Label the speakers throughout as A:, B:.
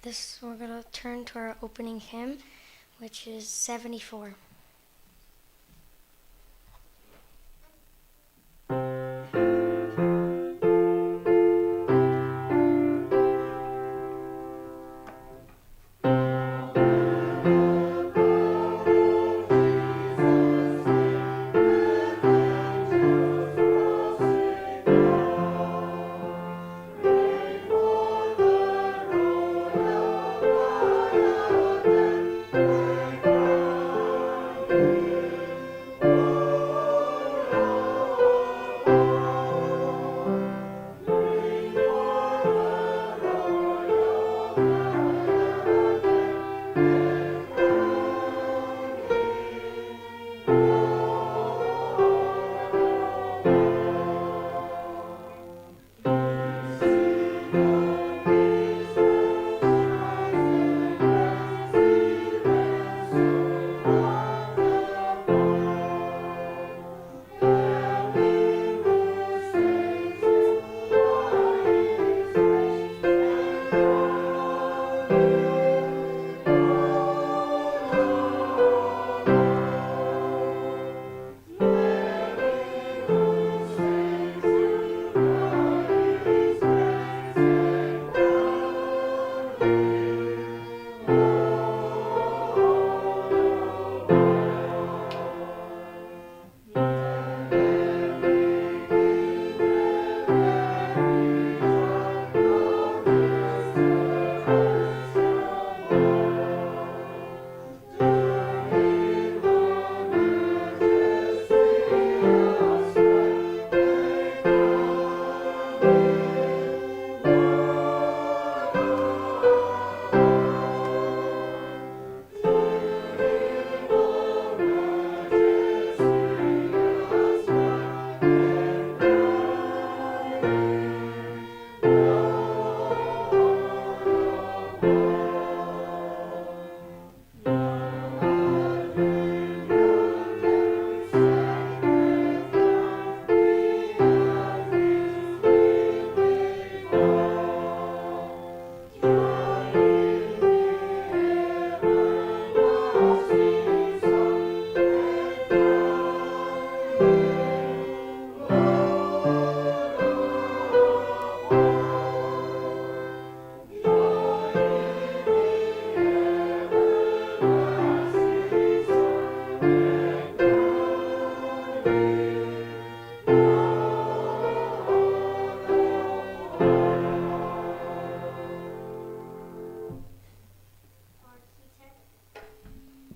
A: We're going to turn to our opening hymn, which is 74.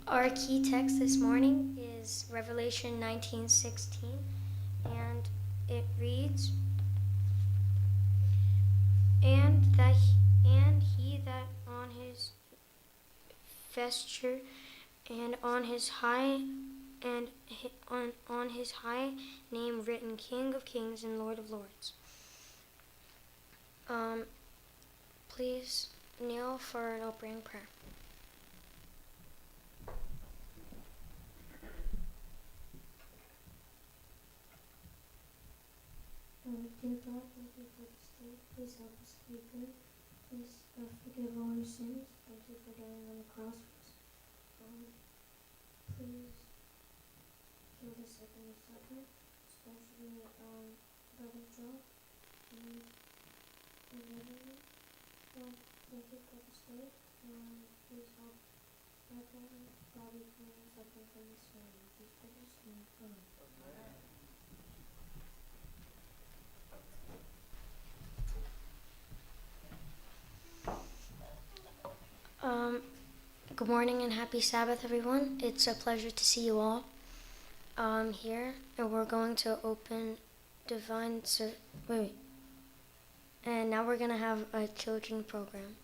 A: Our key text this morning is Revelation 19:16, and it reads, and he that on his vesture and on his high name written, King of Kings and Lord of Lords. Please kneel for an opening prayer. Dear God, thank you for this day. Please help us to be good. Please forgive all our sins. Thank you for dying on the cross for us. Please heal the sick and the suffering, especially Brother Joe and everyone. Thank you for this day. Please help my parents, Bobby, and suffering from this family. Jesus Christ, amen. Good morning and happy Sabbath, everyone. It's a pleasure to see you all here, and we're going to open and now we're going to have a children program.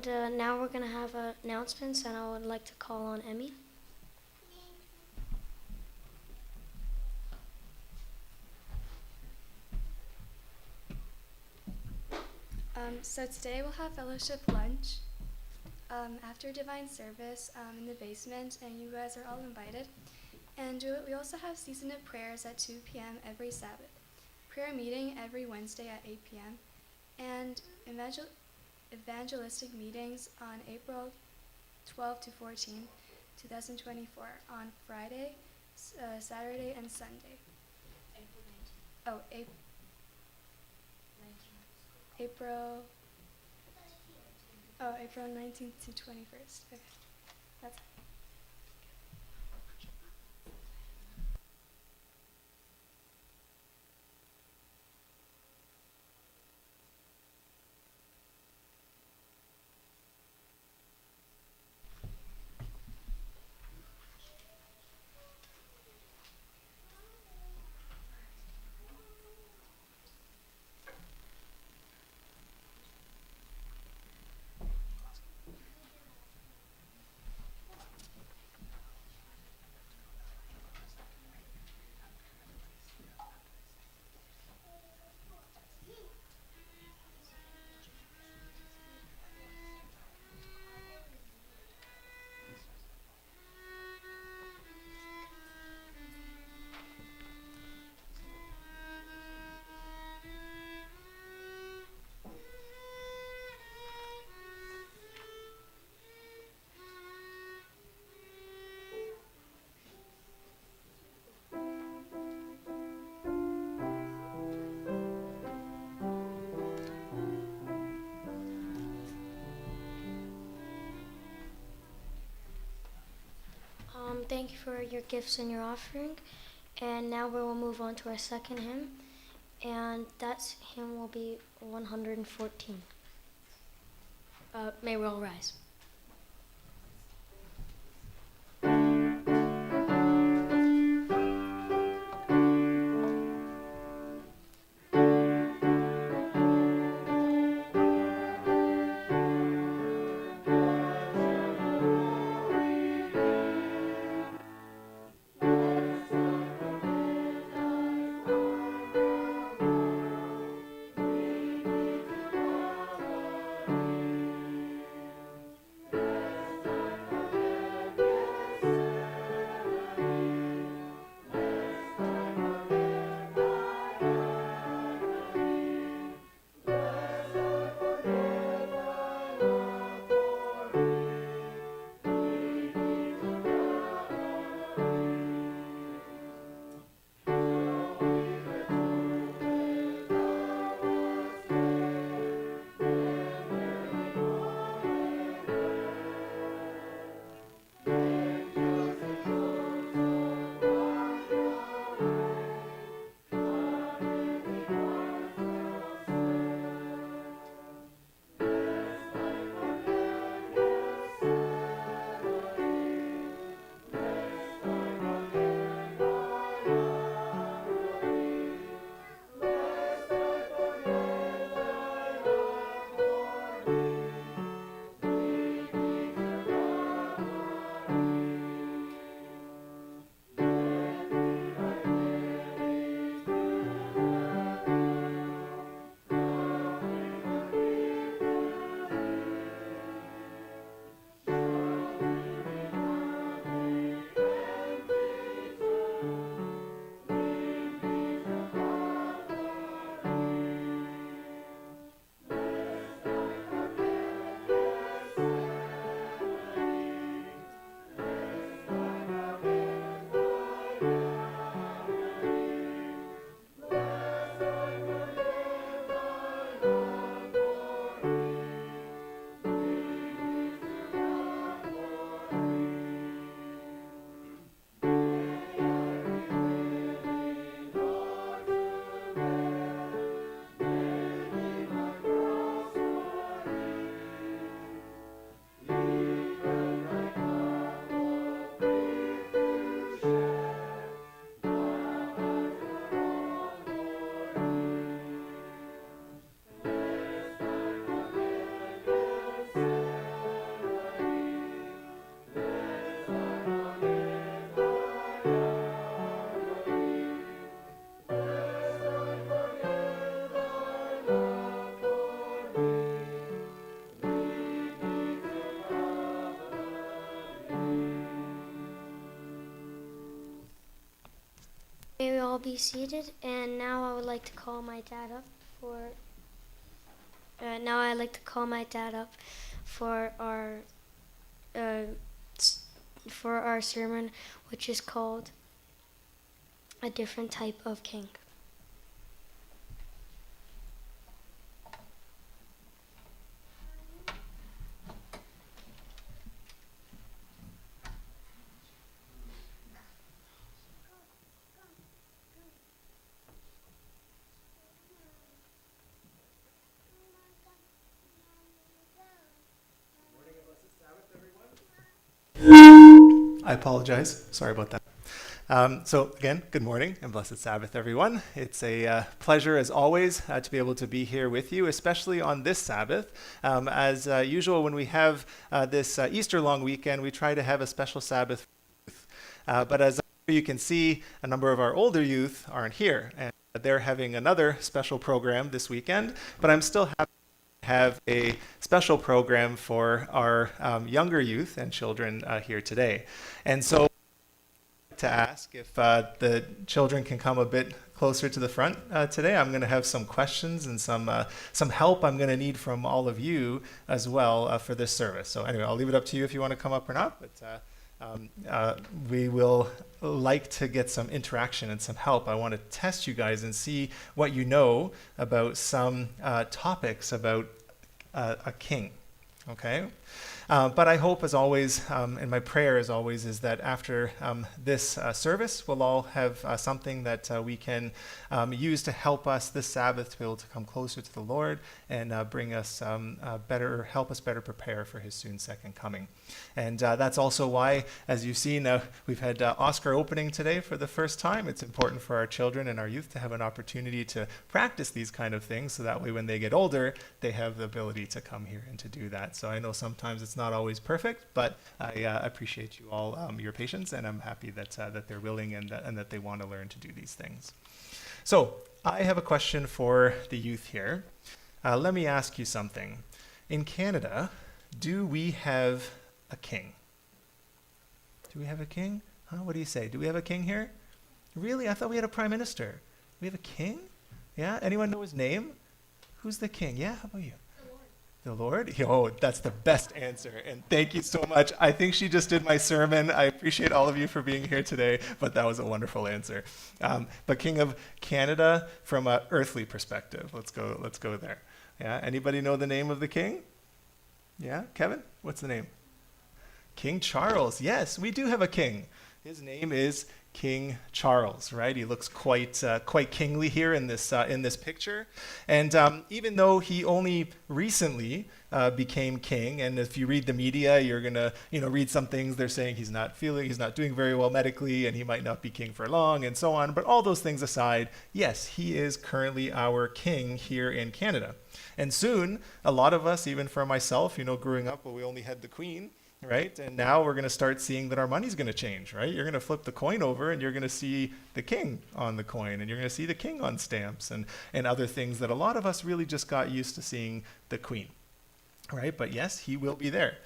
B: now we're going to have announcements, and I would like to call on Emmy.
C: So today we'll have fellowship lunch after divine service in the basement, and you guys are all invited. And we also have season of prayers at 2 p.m. every Sabbath, prayer meeting every Wednesday at 8 p.m., and evangelistic meetings on April 12 to 14, 2024, on Friday, Saturday, and Sunday. Oh, April. Oh, April 19th to 21st. Okay, that's it.
B: Thank you for your gifts and your offering. And now we will move on to our second hymn, and that hymn will be 114. May we all rise. May we all be seated, and now I would like to call my dad up for. Now I'd like to call my dad up for our sermon, which is called "A Different Type of King."
D: I apologize. Sorry about that. So again, good morning and blessed Sabbath, everyone. It's a pleasure, as always, to be able to be here with you, especially on this Sabbath. As usual, when we have this Easter long weekend, we try to have a special Sabbath. But as you can see, a number of our older youth aren't here, and they're having another special program this weekend. But I'm still happy to have a special program for our younger youth and children here today. And so to ask if the children can come a bit closer to the front today. I'm going to have some questions and some help I'm going to need from all of you as well for this service. So anyway, I'll leave it up to you if you want to come up or not, but we will like to get some interaction and some help. I want to test you guys and see what you know about some topics about a king, okay? But I hope, as always, and my prayer, as always, is that after this service, we'll all have something that we can use to help us this Sabbath to be able to come closer to the Lord and bring us help us better prepare for His soon second coming. And that's also why, as you've seen, we've had Oscar opening today for the first time. It's important for our children and our youth to have an opportunity to practice these kind of things, so that way when they get older, they have the ability to come here and to do that. So I know sometimes it's not always perfect, but I appreciate you all, your patience, and I'm happy that they're willing and that they want to learn to do these things. So I have a question for the youth here. Let me ask you something. In Canada, do we have a king? Do we have a king? Huh? What do you say? Do we have a king here? Really? I thought we had a prime minister. We have a king? Yeah? Anyone know his name? Who's the king? Yeah? How about you? The Lord? Oh, that's the best answer. And thank you so much. I think she just did my sermon. I appreciate all of you for being here today, but that was a wonderful answer. But King of Canada from an earthly perspective. Let's go there. Yeah. Anybody know the name of the king? Yeah. Kevin? What's the name? King Charles. Yes, we do have a king. His name is King Charles, right? He looks quite kingly here in this picture, and even though he only recently became king, and if you read the media, you're gonna read some things. They're saying he's not doing very well medically, and he might not be king for long, and so on. But all those things aside, yes, he is currently our king here in Canada, and soon a lot of us, even for myself, growing up, we only had the Queen. Right? And now we're going to start seeing that our money's going to change, right? You're going to flip the coin over and you're going to see the king on the coin, and you're going to see the king on stamps and other things that a lot of us really just got used to seeing the Queen, right? But yes, he will be there.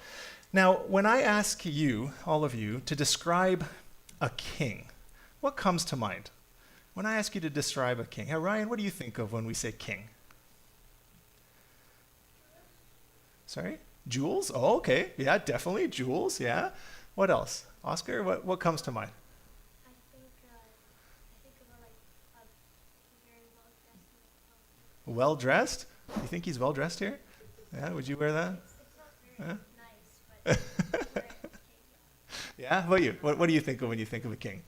D: Now, when I ask you, all of you, to describe a king, what comes to mind? When I ask you to describe a king, hey, Ryan, what do you think of when we say king? Sorry? Jewels? Oh, okay. Yeah, definitely. Jewels, yeah. What else? Oscar, what comes to mind?
B: I think of very well dressed.
D: Well-dressed? You think he's well-dressed here? Yeah, would you wear that?
B: It's not very nice, but
D: Yeah, how about you? What do you think of when you think of a king?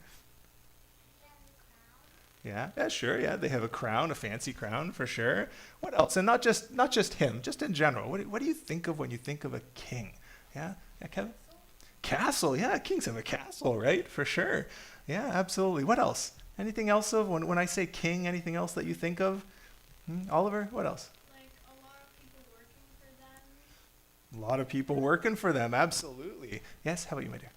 D: Yeah, sure. Yeah, they have a crown, a fancy crown for sure. What else? And not just him, just in general. What do you think of when you think of a king? Yeah, Kevin? Castle. Yeah, kings have a castle, right? For sure. Yeah, absolutely. What else? Anything else of when I say king? Anything else that you think of? Oliver, what else?
A: Like a lot of people working for them.
D: A lot of people working for them. Absolutely. Yes. How about you, my dear?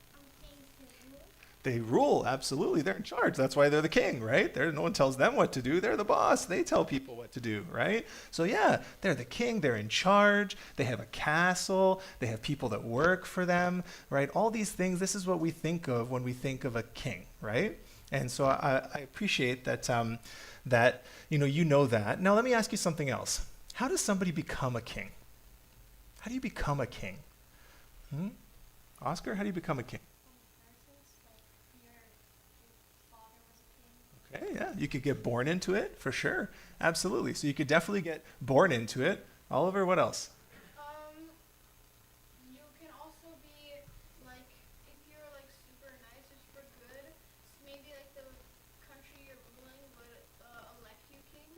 D: They rule, absolutely. They're in charge. That's why they're the king, right? No one tells them what to do. They're the boss. They tell people what to do, right? So yeah, they're the king. They're in charge. They have a castle. They have people that work for them, right? All these things, this is what we think of when we think of a king, right? And so I appreciate that, that you know that. Now let me ask you something else. How does somebody become a king? How do you become a king? Hmm? Oscar, how do you become a king? Okay, yeah, you could get born into it for sure. Absolutely. So you could definitely get born into it. Oliver, what else?
E: You can also be like, if you're like super nice or super good, maybe like the country you're ruling would elect you king.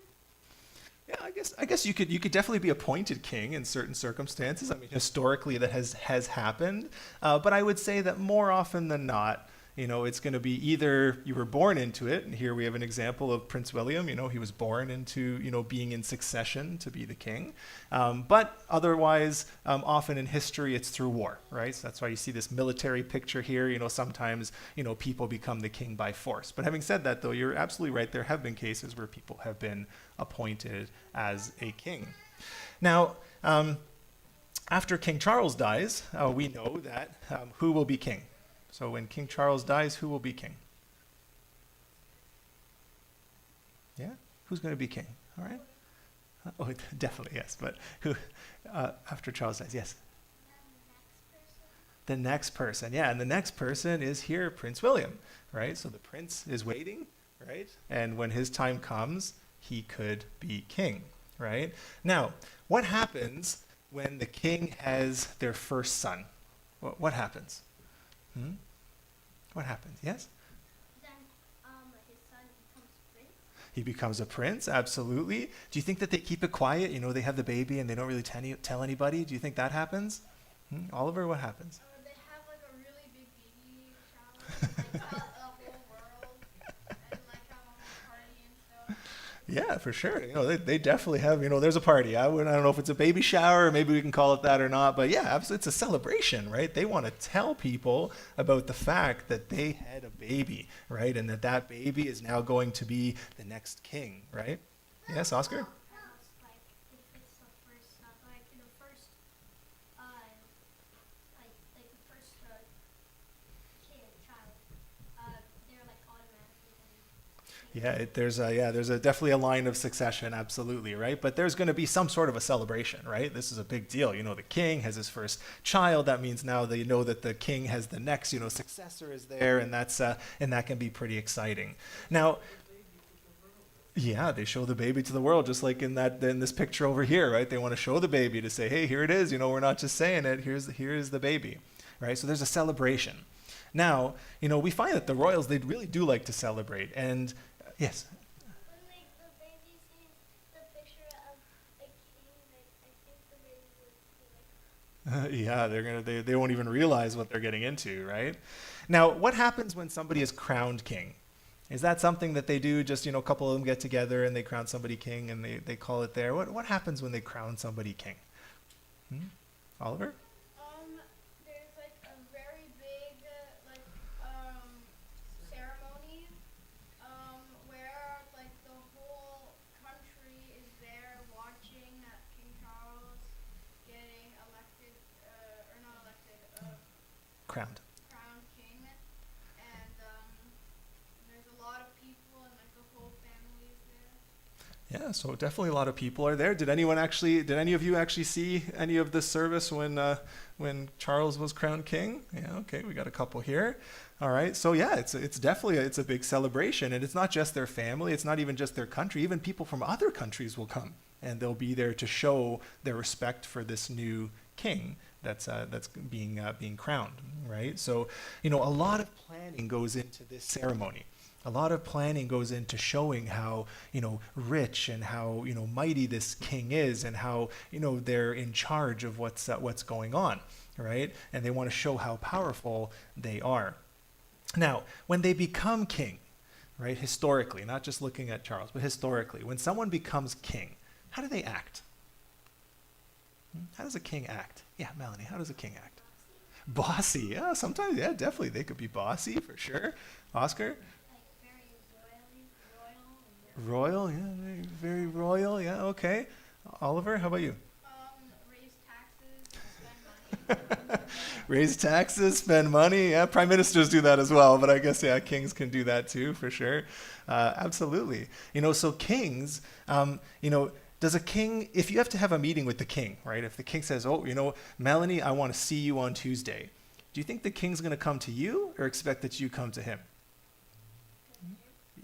D: Yeah, I guess you could definitely be appointed king in certain circumstances. I mean, historically that has happened, but I would say that more often than not, it's going to be either you were born into it, and here we have an example of Prince William. He was born into being in succession to be the king, but otherwise, often in history, it's through war, right? So that's why you see this military picture here. Sometimes people become the king by force. But having said that, though, you're absolutely right. There have been cases where people have been appointed as a king. Now, after King Charles dies, we know that who will be king? So when King Charles dies, who will be king? Yeah? Who's going to be king? All right? Oh, definitely, yes. But who, after Charles dies, yes? The next person, yeah. And the next person is here, Prince William, right? So the prince is waiting, right? And when his time comes, he could be king, right? Now, what happens when the king has their first son? What happens? What happens? Yes?
A: Then his son becomes prince.
D: He becomes a prince, absolutely. Do you think that they keep it quiet? They have the baby and they don't really tell anybody. Do you think that happens? Oliver, what happens?
E: They have like a really big baby shower, like tell the whole world, and like have a whole party and stuff.
D: Yeah, for sure. They definitely have, there's a party. I don't know if it's a baby shower, or maybe we can call it that or not, but yeah, absolutely, it's a celebration, right? They want to tell people about the fact that they had a baby, right? And that baby is now going to be the next king, right? Yes, Oscar?
A: Like if it's the first, like the first, like the first kid, child, they're like automatically
D: Yeah, there's definitely a line of succession, absolutely, right? But there's going to be some sort of a celebration, right? This is a big deal. The king has his first child. That means now they know that the king has the next, successor is there, and that can be pretty exciting. Now, yeah, they show the baby to the world, just like in this picture over here, right? They want to show the baby to say, hey, here it is. We're not just saying it. Here's the baby, right? So there's a celebration. Now, we find that the royals, they really do like to celebrate, and yes.
A: When like the baby sees the picture of a king, like I think the baby would be like.
D: Yeah, they won't even realize what they're getting into, right? Now, what happens when somebody is crowned king? Is that something that they do? Just a couple of them get together and they crown somebody king and they call it there. What happens when they crown somebody king? Oliver?
E: There's like a very big ceremony where like the whole country is there watching King Charles getting elected or not elected
D: Crowned.
E: crowned king, and there's a lot of people and like the whole family is there.
D: Yeah, so definitely a lot of people are there. Did any of you actually see any of this service when Charles was crowned king? Yeah, okay, we got a couple here. All right, so yeah, it's definitely a big celebration, and it's not just their family, it's not even just their country. Even people from other countries will come, and they'll be there to show their respect for this new king that's being crowned, right? So, a lot of planning goes into this ceremony. A lot of planning goes into showing how, rich and how, mighty this king is, and how, they're in charge of what's going on, right? And they want to show how powerful they are. Now, when they become king, right, historically, not just looking at Charles, but historically, when someone becomes king, how do they act? How does a king act? Yeah, Melanie, how does a king act? Bossy, yeah, sometimes, yeah, definitely. They could be bossy, for sure. Oscar? Royal, yeah, very, very royal, yeah, okay. Oliver, how about you?
E: Raise taxes, spend money.
D: Raise taxes, spend money. Yeah, prime ministers do that as well, but I guess, yeah, kings can do that too, for sure. Absolutely. So kings, does a king, if you have to have a meeting with the king, right? If the king says, oh, Melanie, I want to see you on Tuesday. Do you think the king's going to come to you or expect that you come to him?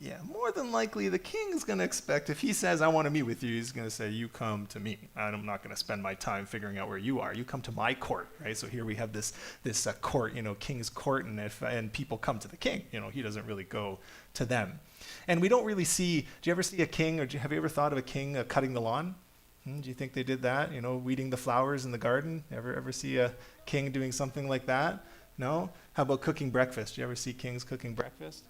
D: Yeah, more than likely the king's going to expect, if he says, I want to meet with you, he's going to say, you come to me. I'm not going to spend my time figuring out where you are. You come to my court, right? So here we have this court, king's court, and people come to the king. He doesn't really go to them. And we don't really see, do you ever see a king, or have you ever thought of a king cutting the lawn? Do you think they did that? Weeding the flowers in the garden? Ever see a king doing something like that? No? How about cooking breakfast? Do you ever see kings cooking breakfast?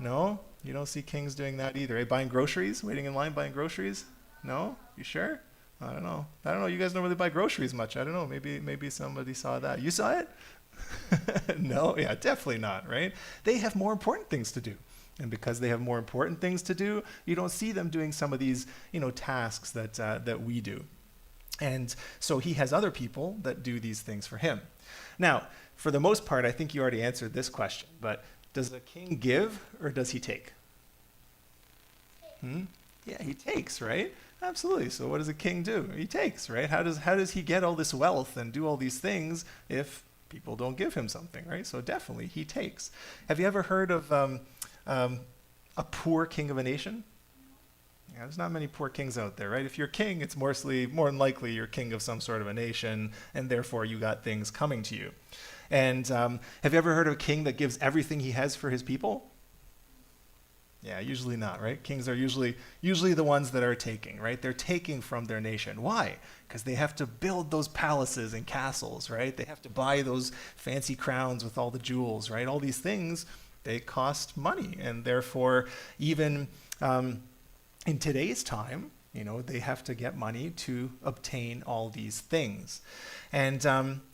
D: No? You don't see kings doing that either. Buying groceries? Waiting in line buying groceries? No? You sure? I don't know. You guys don't really buy groceries much. I don't know. Maybe somebody saw that. You saw it? No? Yeah, definitely not, right? They have more important things to do. And because they have more important things to do, you don't see them doing some of these, tasks that we do. And so he has other people that do these things for him. Now, for the most part, I think you already answered this question, but does the king give or does he take? Yeah, he takes, right? Absolutely. So what does a king do? He takes, right? How does he get all this wealth and do all these things if people don't give him something, right? So definitely he takes. Have you ever heard of a poor king of a nation? Yeah, there's not many poor kings out there, right? If you're king, it's more than likely you're king of some sort of a nation, and therefore you got things coming to you. And have you ever heard of a king that gives everything he has for his people? Yeah, usually not, right? Kings are usually the ones that are taking, right? They're taking from their nation. Why? Because they have to build those palaces and castles, right? They have to buy those fancy crowns with all the jewels, right? All these things, they cost money, and therefore even in today's time, they have to get money to obtain all these things. And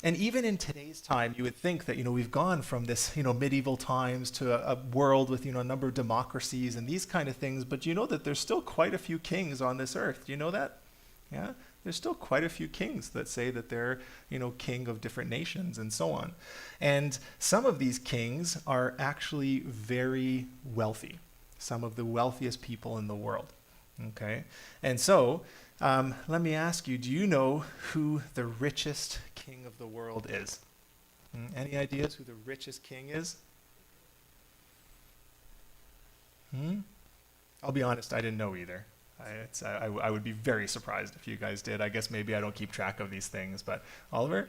D: even in today's time, you would think that, we've gone from this, medieval times to a world with, a number of democracies and these kind of things, but you know that there's still quite a few kings on this earth. Do you know that? Yeah? There's still quite a few kings that say that they're, king of different nations and so on. And some of these kings are actually very wealthy, some of the wealthiest people in the world. Okay, and so let me ask you, do you know who the richest king of the world is? Any ideas who the richest king is? I'll be honest, I didn't know either. I would be very surprised if you guys did. I guess maybe I don't keep track of these things, but Oliver?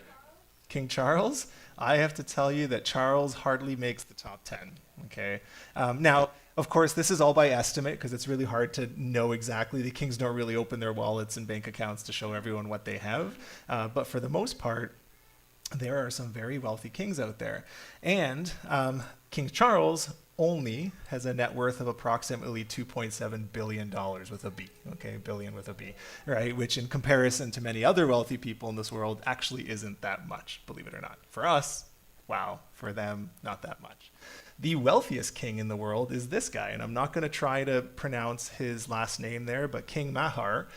D: King Charles? I have to tell you that Charles hardly makes the top 10, okay? Now, of course, this is all by estimate because it's really hard to know exactly. The kings don't really open their wallets and bank accounts to show everyone what they have. But for the most part, there are some very wealthy kings out there. And King Charles only has a net worth of approximately $2.7 billion with a B, okay, billion with a B, right? Which in comparison to many other wealthy people in this world actually isn't that much, believe it or not. For us, wow. For them, not that much. The wealthiest king in the world is this guy, and I'm not going to try to pronounce his last name there, but King Mahar,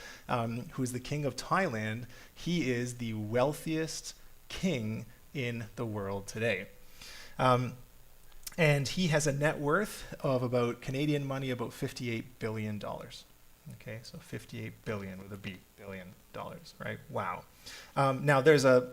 D: who's the king of Thailand, he is the wealthiest king in the world today. And he has a net worth of about Canadian money, about $58 billion. Okay, so 58 billion with a B, billion dollars, right? Wow. Now there's a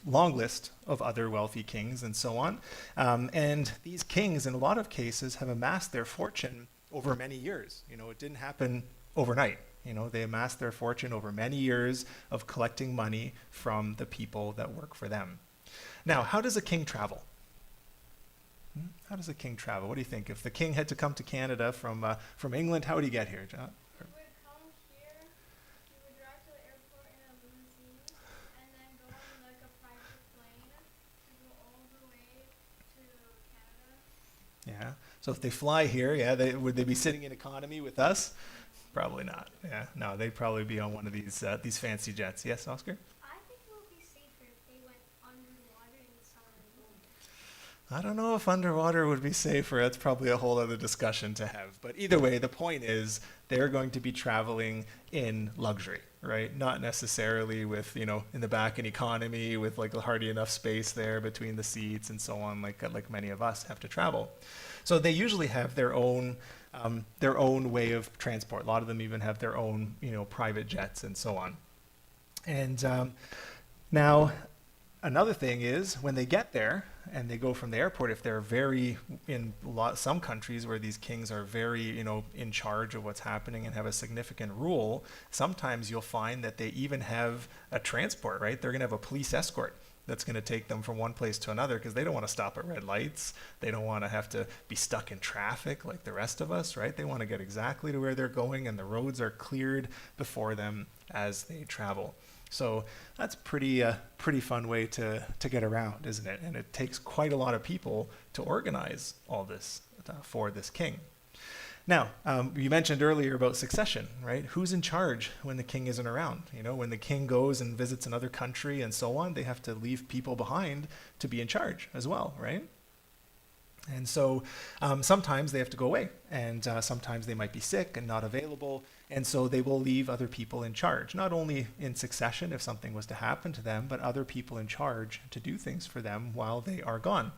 D: long list of other wealthy kings and so on. And these kings, in a lot of cases, have amassed their fortune over many years. It didn't happen overnight. They amassed their fortune over many years of collecting money from the people that work for them. Now, how does a king travel? How does a king travel? What do you think? If the king had to come to Canada from England, how would he get here, John?
E: He would come here, he would drive to the airport in a limousine, and then go on like a private plane to go all the way to Canada.
D: Yeah. So if they fly here, would they be sitting in economy with us? Probably not. Yeah. No, they'd probably be on one of these fancy jets. Yes, Oscar?
A: I think it would be safer if they went underwater in the summer.
D: I don't know if underwater would be safer. That's probably a whole other discussion to have. But either way, the point is they're going to be traveling in luxury, right? Not necessarily with, in the back in economy with like hardly enough space there between the seats and so on, like many of us have to travel. So they usually have their own way of transport. A lot of them even have their own, private jets and so on. And now, another thing is when they get there and they go from the airport, if they're some countries where these kings are very, in charge of what's happening and have a significant rule, sometimes you'll find that they even have a transport, right? They're going to have a police escort that's going to take them from one place to another because they don't want to stop at red lights. They don't want to have to be stuck in traffic like the rest of us, right? They want to get exactly to where they're going, and the roads are cleared before them as they travel. So that's pretty fun way to get around, isn't it? And it takes quite a lot of people to organize all this for this king. Now, you mentioned earlier about succession, right? Who's in charge when the king isn't around? When the king goes and visits another country and so on, they have to leave people behind to be in charge as well, right? And so sometimes they have to go away, and sometimes they might be sick and not available, and so they will leave other people in charge, not only in succession if something was to happen to them, but other people in charge to do things for them while they are gone.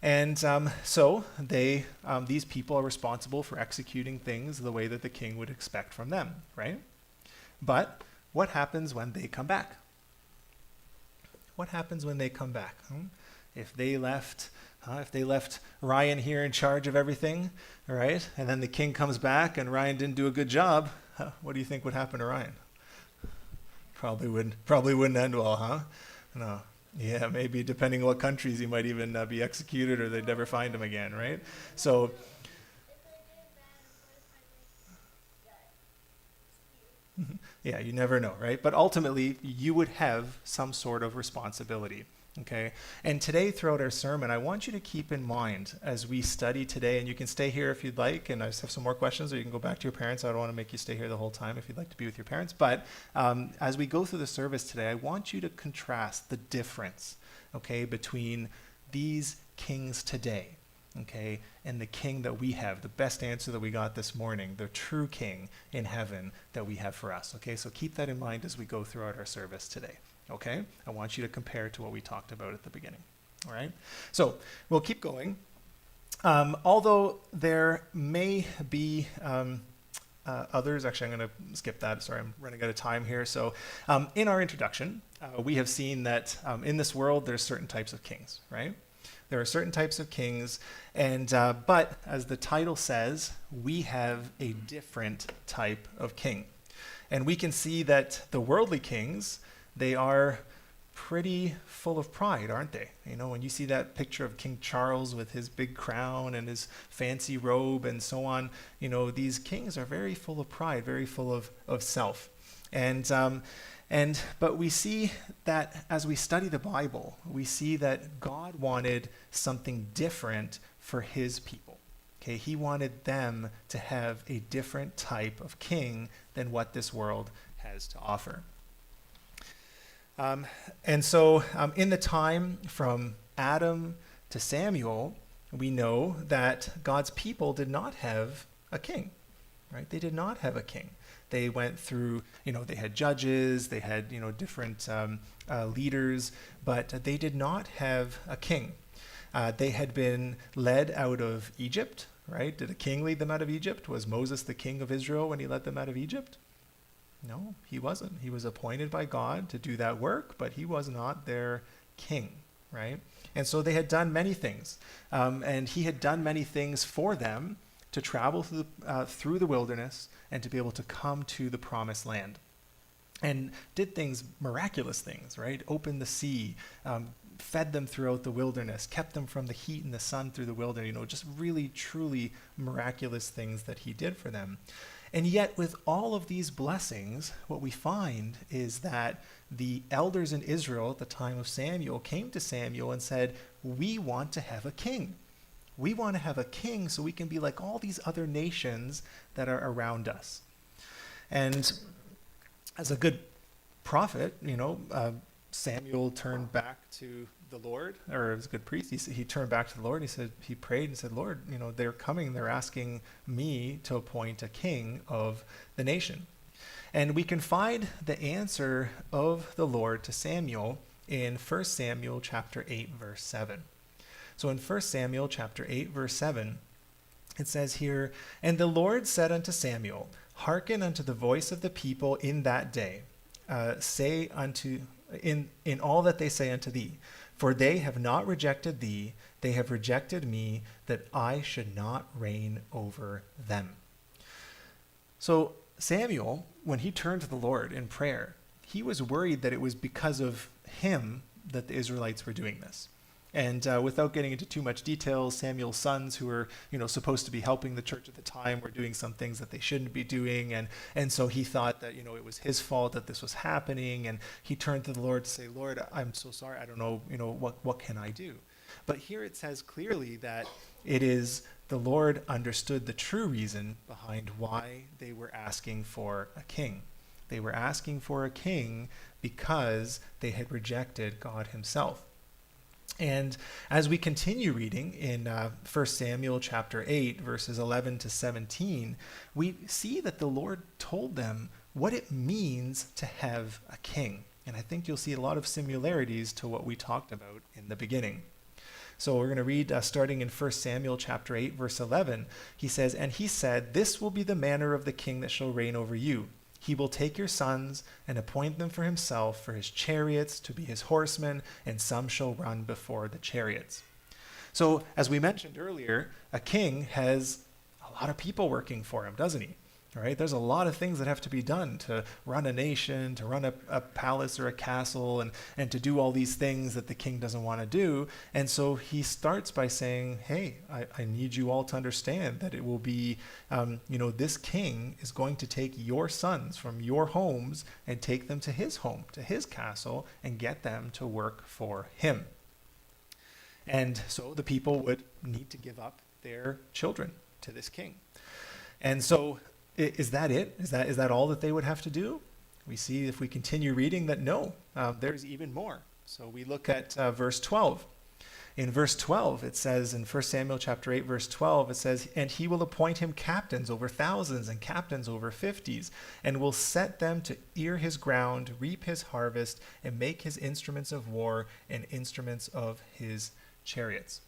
D: And so these people are responsible for executing things the way that the king would expect from them, right? But what happens when they come back? What happens when they come back? If they left Ryan here in charge of everything, right? And then the king comes back and Ryan didn't do a good job, what do you think would happen to Ryan? Probably wouldn't end well, huh? No. Yeah, maybe depending on what countries, he might even be executed or they'd never find him again, right? So, yeah, you never know, right? But ultimately, you would have some sort of responsibility, okay? And today, throughout our sermon, I want you to keep in mind as we study today, and you can stay here if you'd like, and I just have some more questions, or you can go back to your parents. I don't want to make you stay here the whole time if you'd like to be with your parents. But as we go through the service today, I want you to contrast the difference, okay, between these kings today, okay, and the king that we have, the best answer that we got this morning, the true king in heaven that we have for us, okay? So keep that in mind as we go throughout our service today, okay? I want you to compare to what we talked about at the beginning, all right? So we'll keep going. Although there may be others, actually I'm going to skip that, sorry, I'm running out of time here. So in our introduction, we have seen that in this world there's certain types of kings, right? There are certain types of kings, and but as the title says, we have a different type of king. And we can see that the worldly kings, they are pretty full of pride, aren't they? When you see that picture of King Charles with his big crown and his fancy robe and so on, these kings are very full of pride, very full of self. But we see that as we study the Bible, we see that God wanted something different for his people. Okay, he wanted them to have a different type of king than what this world has to offer. And so in the time from Adam to Samuel, we know that God's people did not have a king, right? They did not have a king. They went through, they had judges, they had, different leaders, but they did not have a king. They had been led out of Egypt, right? Did a king lead them out of Egypt? Was Moses the king of Israel when he led them out of Egypt? No, he wasn't. He was appointed by God to do that work, but he was not their king, right? And so they had done many things, and he had done many things for them to travel through the wilderness and to be able to come to the promised land. And did things, miraculous things, right? Opened the sea, fed them throughout the wilderness, kept them from the heat and the sun through the wilderness, just really, truly miraculous things that he did for them. And yet with all of these blessings, what we find is that the elders in Israel at the time of Samuel came to Samuel and said, we want to have a king. We want to have a king so we can be like all these other nations that are around us. And as a good prophet, Samuel turned back to the Lord, or as a good priest, he turned back to the Lord. He prayed and said, Lord, they're coming, they're asking me to appoint a king of the nation. And we can find the answer of the Lord to Samuel in 1 Samuel chapter 8, verse 7. So in 1 Samuel chapter 8, verse 7, it says here, "And the Lord said unto Samuel, Hearken unto the voice of the people in that day. Say unto in all that they say unto thee, for they have not rejected thee, they have rejected me, that I should not reign over them." So Samuel, when he turned to the Lord in prayer, he was worried that it was because of him that the Israelites were doing this. And without getting into too much detail, Samuel's sons, who were supposed to be helping the church at the time, were doing some things that they shouldn't be doing, and so he thought that it was his fault that this was happening, and he turned to the Lord to say, "Lord, I'm so sorry. I don't know, what can I do?" But here it says clearly that it is the Lord understood the true reason behind why they were asking for a king. They were asking for a king because they had rejected God himself. And as we continue reading in 1 Samuel chapter 8, verses 11 to 17, we see that the Lord told them what it means to have a king. And I think you'll see a lot of similarities to what we talked about in the beginning. So we're going to read starting in 1 Samuel chapter 8, verse 11. He says, "And he said, This will be the manner of the king that shall reign over you. He will take your sons and appoint them for himself, for his chariots, to be his horsemen, and some shall run before the chariots." So, as we mentioned earlier, a king has a lot of people working for him, doesn't he? Right? There's a lot of things that have to be done to run a nation, to run a palace or a castle, and to do all these things that the king doesn't want to do. And so he starts by saying, hey, I need you all to understand that it will be, this king is going to take your sons from your homes and take them to his home, to his castle, and get them to work for him. And so the people would need to give up their children to this king. And so is that it? Is that all that they would have to do? We see, if we continue reading, that no, there's even more. So we look at verse 12. In verse 12, it says, in 1 Samuel chapter 8, verse 12, it says, "And he will appoint him captains over thousands and captains over fifties, and will set them to ear his ground, reap his harvest, and make his instruments of war and instruments of his chariots."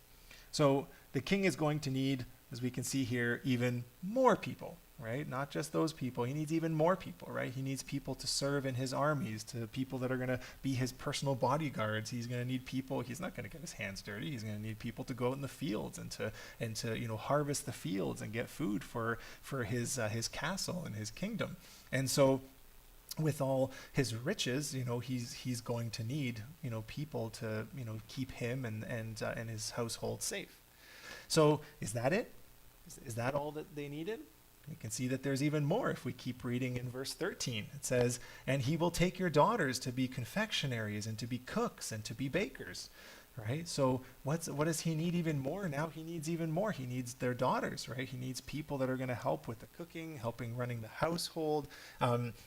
D: So the king is going to need, as we can see here, even more people. Right? Not just those people. He needs even more people, right? He needs people to serve in his armies, to people that are going to be his personal bodyguards. He's going to need people. He's not going to get his hands dirty. He's going to need people to go out in the fields and to harvest the fields and get food for his castle and his kingdom. And so, with all his riches, he's going to need people to keep him and his household safe. So, is that it? Is that all that they needed? We can see that there's even more if we keep reading in verse 13. It says, "And he will take your daughters to be confectionaries and to be cooks and to be bakers." Right? So what does he need even more? Now he needs even more. He needs their daughters, right? He needs people that are going to help with the cooking, helping running the household.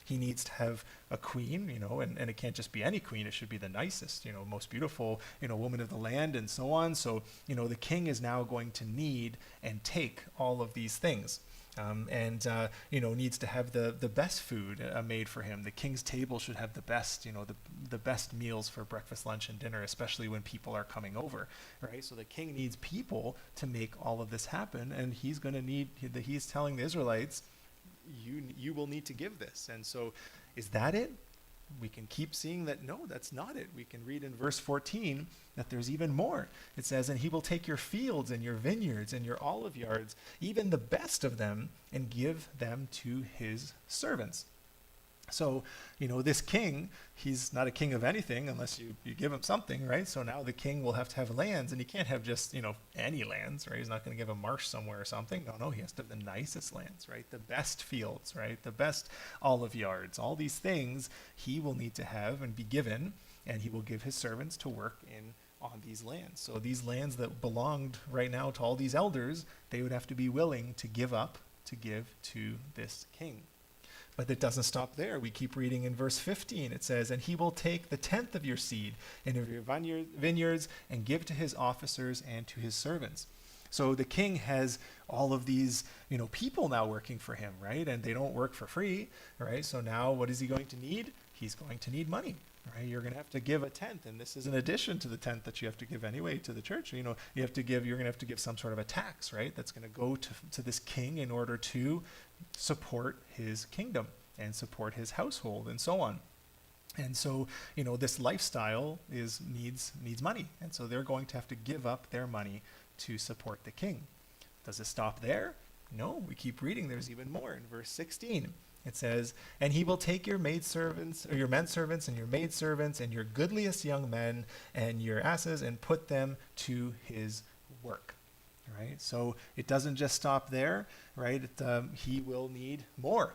D: He needs to have a queen, and it can't just be any queen. It should be the nicest, most beautiful, woman of the land, and so on. So, the king is now going to need and take all of these things. Needs to have the best food made for him. The king's table should have the best, the best meals for breakfast, lunch, and dinner, especially when people are coming over, right? So the king needs people to make all of this happen, and he's telling the Israelites, you will need to give this. And so, is that it? We can keep seeing that, no, that's not it. We can read in verse 14 that there's even more. It says, "And he will take your fields and your vineyards and your olive yards, even the best of them, and give them to his servants." So, this king, he's not a king of anything unless you give him something, right? So now the king will have to have lands, and he can't have just, any lands, right? He's not going to give a marsh somewhere or something. No, he has to have the nicest lands, right? The best fields, right? The best olive yards. All these things he will need to have and be given, and he will give his servants to work on these lands. So these lands that belonged right now to all these elders, they would have to be willing to give up to give to this king. But it doesn't stop there. We keep reading in verse 15. It says, and he will take the tenth of your seed and of your vineyards and give to his officers and to his servants. So the king has all of these, people now working for him, right? And they don't work for free, right? So now what is he going to need? He's going to need money, right? You're going to have to give a tenth, and this is in addition to the tenth that you have to give anyway to the church. You're going to have to give some sort of a tax, right? That's going to go to this king in order to support his kingdom and support his household and so on. And so, this lifestyle needs money. And so they're going to have to give up their money to support the king. Does it stop there? No, we keep reading. There's even more. In verse 16, it says, and he will take your maidservants, or your menservants and your maidservants and your goodliest young men and your asses and put them to his work. Right? So it doesn't just stop there, right? He will need more.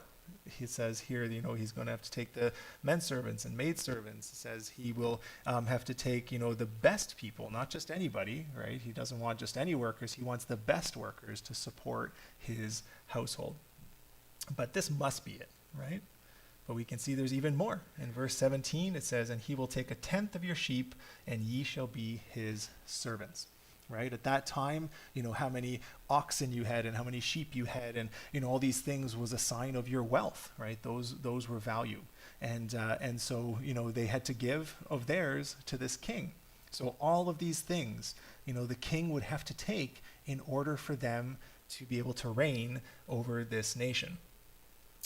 D: He says here, he's going to have to take the menservants and maidservants. It says he will have to take, the best people, not just anybody, right? He doesn't want just any workers. He wants the best workers to support his household. But this must be it, right? But we can see there's even more. In verse 17, it says, and he will take a tenth of your sheep, and ye shall be his servants. Right? At that time, how many oxen you had and how many sheep you had, and all these things was a sign of your wealth, right? Those were value, and so they had to give of theirs to this king. So all of these things, the king would have to take in order for them to be able to reign over this nation.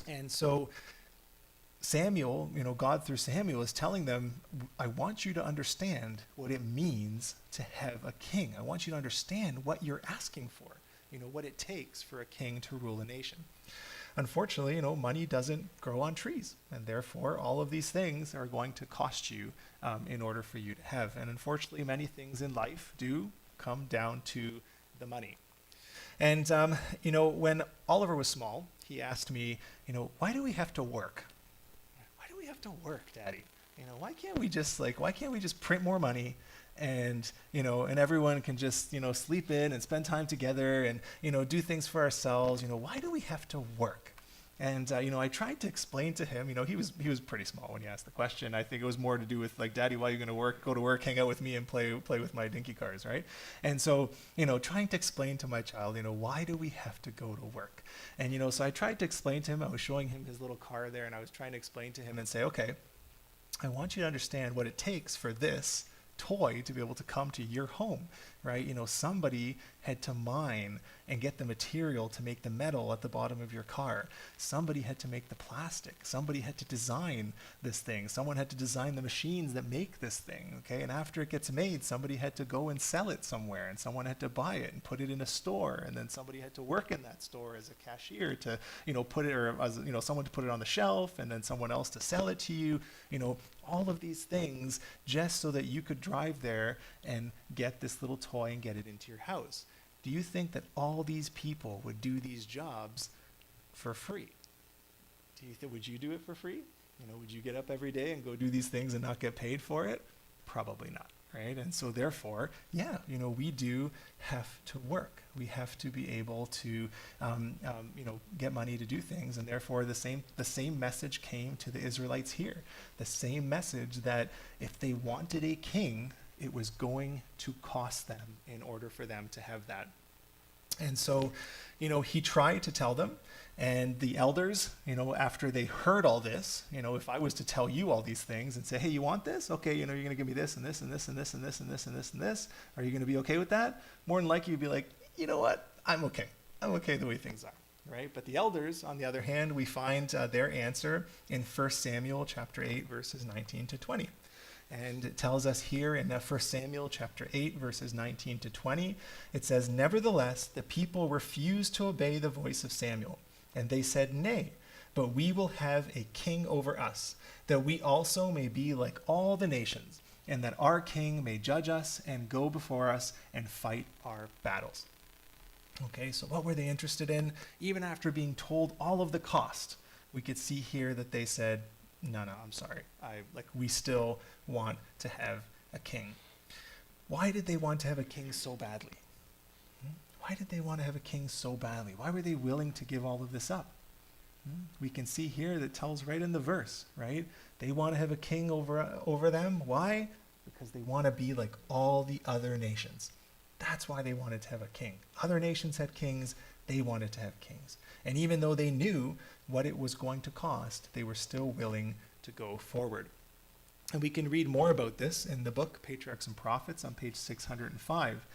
D: And so Samuel, God through Samuel is telling them, I want you to understand what it means to have a king. I want you to understand what you're asking for, what it takes for a king to rule a nation. Unfortunately, money doesn't grow on trees, and therefore all of these things are going to cost you in order for you to have. And unfortunately, many things in life do come down to the money. And, when Oliver was small, he asked me, why do we have to work? Have to work, Daddy? Why can't we just print more money and and everyone can just sleep in and spend time together and do things for ourselves? Why do we have to work? And I tried to explain to him. He was pretty small when he asked the question. I think it was more to do with Daddy, why are you going to go to work, hang out with me, and play with my dinky cars, right? And so trying to explain to my child, why do we have to go to work? And so I tried to explain to him. I was showing him his little car there, and I was trying to explain to him and say, okay, I want you to understand what it takes for this toy to be able to come to your home, right? Somebody had to mine and get the material to make the metal at the bottom of your car. Somebody had to make the plastic. Somebody had to design this thing. Someone had to design the machines that make this thing, okay? And after it gets made, somebody had to go and sell it somewhere, and someone had to buy it and put it in a store, and then somebody had to work in that store as a cashier to, put it, or as, someone to put it on the shelf, and then someone else to sell it to you, all of these things just so that you could drive there and get this little toy and get it into your house. Do you think that all these people would do these jobs for free? Would you do it for free? Would you get up every day and go do these things and not get paid for it? Probably not, right? And so therefore, we do have to work. We have to be able to, get money to do things. And therefore, the same message came to the Israelites here. The same message that if they wanted a king, it was going to cost them in order for them to have that. And so, he tried to tell them, and the elders, after they heard all this, if I was to tell you all these things and say, hey, you want this? Okay, you're going to give me this and this and this and this and this and this and this and this. Are you going to be okay with that? More than likely, you'd be like, you know what? I'm okay. I'm okay the way things are, right? But the elders, on the other hand, we find their answer in 1 Samuel chapter 8, verses 19 to 20. And it tells us here in 1 Samuel chapter 8, verses 19 to 20, it says, nevertheless, the people refused to obey the voice of Samuel. And they said, nay, but we will have a king over us, that we also may be like all the nations, and that our king may judge us and go before us and fight our battles. Okay, so what were they interested in? Even after being told all of the cost, we could see here that they said, no, I'm sorry. We still want to have a king. Why did they want to have a king so badly? Why did they want to have a king so badly? Why were they willing to give all of this up? We can see here that tells right in the verse, right? They want to have a king over them. Why? Because they want to be like all the other nations. That's why they wanted to have a king. Other nations had kings. They wanted to have kings. And even though they knew what it was going to cost, they were still willing to go forward. And we can read more about this in the book, Patriarchs and Prophets, on page 605.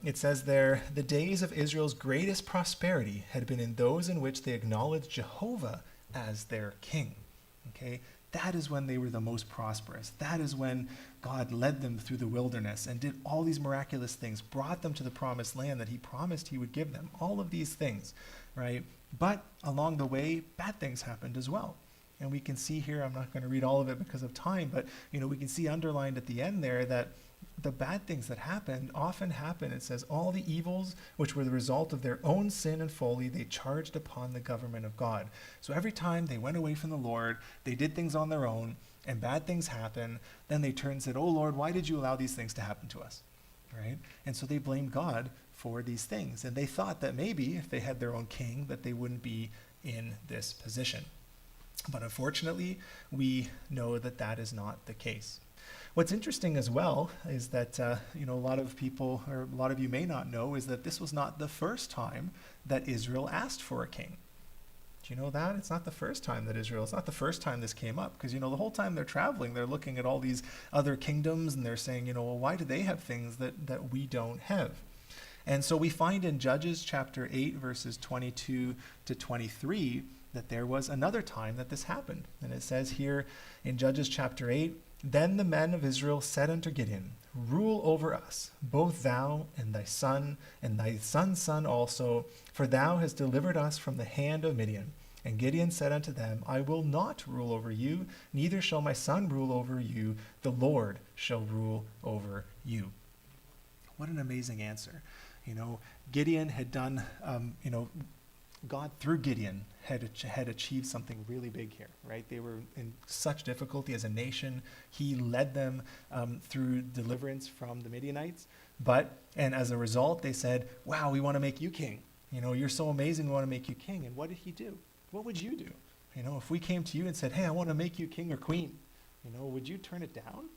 D: It says there, the days of Israel's greatest prosperity had been in those in which they acknowledged Jehovah as their king. Okay, that is when they were the most prosperous. That is when God led them through the wilderness and did all these miraculous things, brought them to the promised land that he promised he would give them. All of these things, right? But along the way, bad things happened as well. And we can see here, I'm not going to read all of it because of time, but we can see underlined at the end there that the bad things that happened often happen. It says, all the evils which were the result of their own sin and folly, they charged upon the government of God. So every time they went away from the Lord, they did things on their own, and bad things happen, then they turned and said, oh Lord, why did you allow these things to happen to us? Right? And so they blamed God for these things. And they thought that maybe if they had their own king, that they wouldn't be in this position. But unfortunately, we know that that is not the case. What's interesting as well is that, a lot of people, or a lot of you may not know, is that this was not the first time that Israel asked for a king. Do you know that? It's not the first time that it's not the first time this came up. Because, the whole time they're traveling, they're looking at all these other kingdoms and they're saying, well, why do they have things that we don't have? And so we find in Judges chapter 8, verses 22 to 23, that there was another time that this happened. And it says here in Judges chapter 8, then the men of Israel said unto Gideon, rule over us, both thou and thy son son also, for thou hast delivered us from the hand of Midian. And Gideon said unto them, I will not rule over you, neither shall my son rule over you, the Lord shall rule over you. What an amazing answer. Gideon had done, God through Gideon had achieved something really big here, right? They were in such difficulty as a nation. He led them through deliverance from the Midianites. And as a result, they said, wow, we want to make you king. You're so amazing, we want to make you king. And what did he do? What would you do? If we came to you and said, hey, I want to make you king or queen, would you turn it down?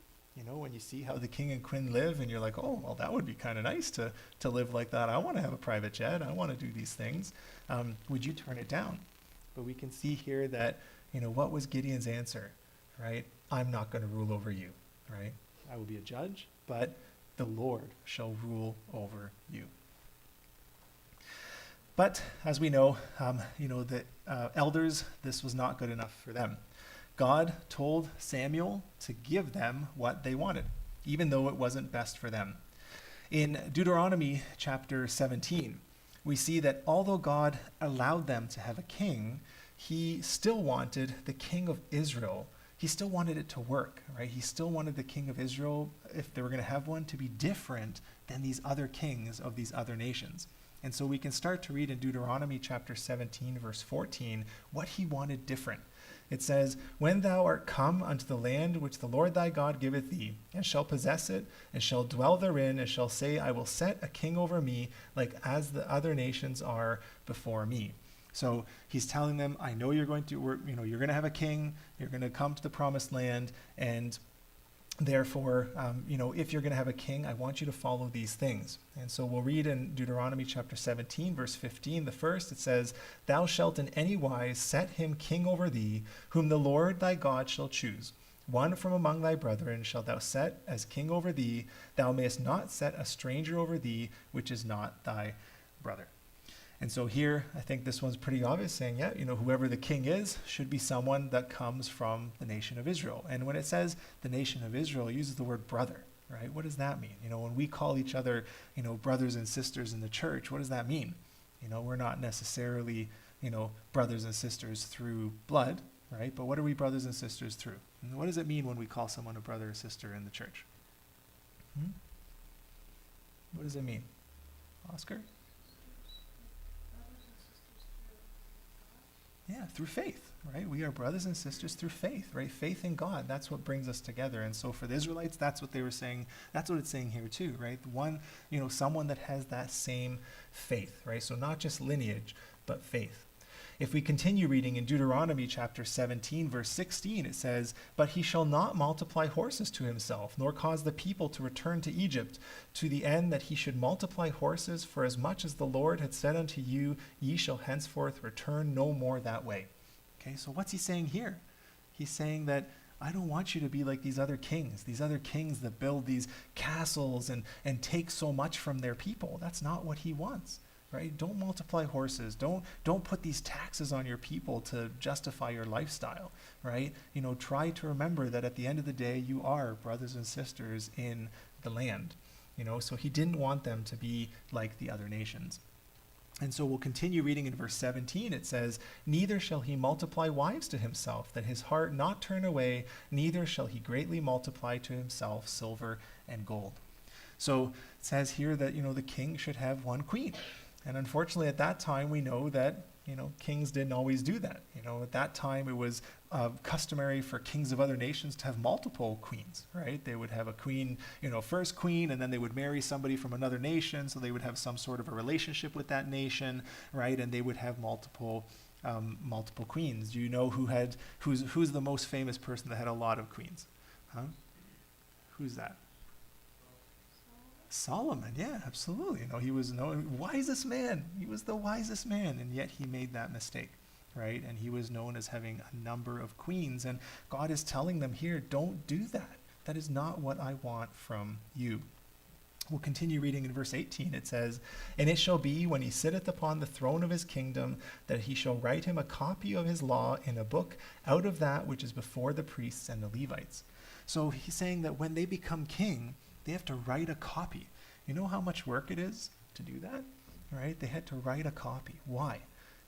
D: When you see how the king and queen live and you're like, oh, well, that would be kind of nice to live like that. I want to have a private jet. I want to do these things. Would you turn it down? But we can see here that, what was Gideon's answer, right? I'm not going to rule over you, right? I will be a judge, but the Lord shall rule over you. But as we know, the elders, this was not good enough for them. God told Samuel to give them what they wanted, even though it wasn't best for them. In Deuteronomy chapter 17, we see that although God allowed them to have a king, he still wanted the king of Israel. He still wanted it to work, right? He still wanted the king of Israel, if they were going to have one, to be different than these other kings of these other nations. And so we can start to read in Deuteronomy chapter 17, verse 14, what he wanted different. It says, when thou art come unto the land which the Lord thy God giveth thee, and shall possess it, and shall dwell therein, and shall say, I will set a king over me, like as the other nations are before me. So he's telling them, I know you're going to, you're going to have a king, you're going to come to the promised land, and therefore, if you're going to have a king, I want you to follow these things. And so we'll read in Deuteronomy chapter 17, verse 15, the first, it says, thou shalt in any wise set him king over thee, whom the Lord thy God shall choose. One from among thy brethren shalt thou set as king over thee. Thou mayest not set a stranger over thee, which is not thy brother. And so here, I think this one's pretty obvious, saying, whoever the king is should be someone that comes from the nation of Israel. And when it says the nation of Israel, it uses the word brother, right? What does that mean? When we call each other, brothers and sisters in the church, what does that mean? We're not necessarily, brothers and sisters through blood, right? But what are we brothers and sisters through? And what does it mean when we call someone a brother or sister in the church? What does it mean? Oscar? Yeah, through faith, right? We are brothers and sisters through faith, right? Faith in God, that's what brings us together. And so for the Israelites, that's what they were saying. That's what it's saying here too, right? One, someone that has that same faith, right? So not just lineage, but faith. If we continue reading in Deuteronomy chapter 17, verse 16, it says, "But he shall not multiply horses to himself, nor cause the people to return to Egypt, to the end that he should multiply horses, for as much as the Lord had said unto you, ye shall henceforth return no more that way." Okay, so what's he saying here? He's saying that I don't want you to be like these other kings that build these castles and take so much from their people. That's not what he wants, right? Don't multiply horses. Don't put these taxes on your people to justify your lifestyle, right? Try to remember that at the end of the day, you are brothers and sisters in the land, so he didn't want them to be like the other nations. And so we'll continue reading in verse 17. It says, "Neither shall he multiply wives to himself, that his heart not turn away, neither shall he greatly multiply to himself silver and gold." So it says here that, the king should have one queen. And unfortunately, at that time, we know that, kings didn't always do that. At that time, it was customary for kings of other nations to have multiple queens, right? They would have a queen, first queen, and then they would marry somebody from another nation, so they would have some sort of a relationship with that nation, right? And they would have multiple queens. Do you know who's the most famous person that had a lot of queens? Huh? Who's that? Solomon, yeah, absolutely. He was wisest man. He was the wisest man, and yet he made that mistake, right? And he was known as having a number of queens. And God is telling them here, don't do that. That is not what I want from you. We'll continue reading in verse 18. It says, "And it shall be when he sitteth upon the throne of his kingdom, that he shall write him a copy of his law in a book out of that which is before the priests and the Levites." So he's saying that when they become king, they have to write a copy. You know how much work it is to do that, right? They had to write a copy. Why?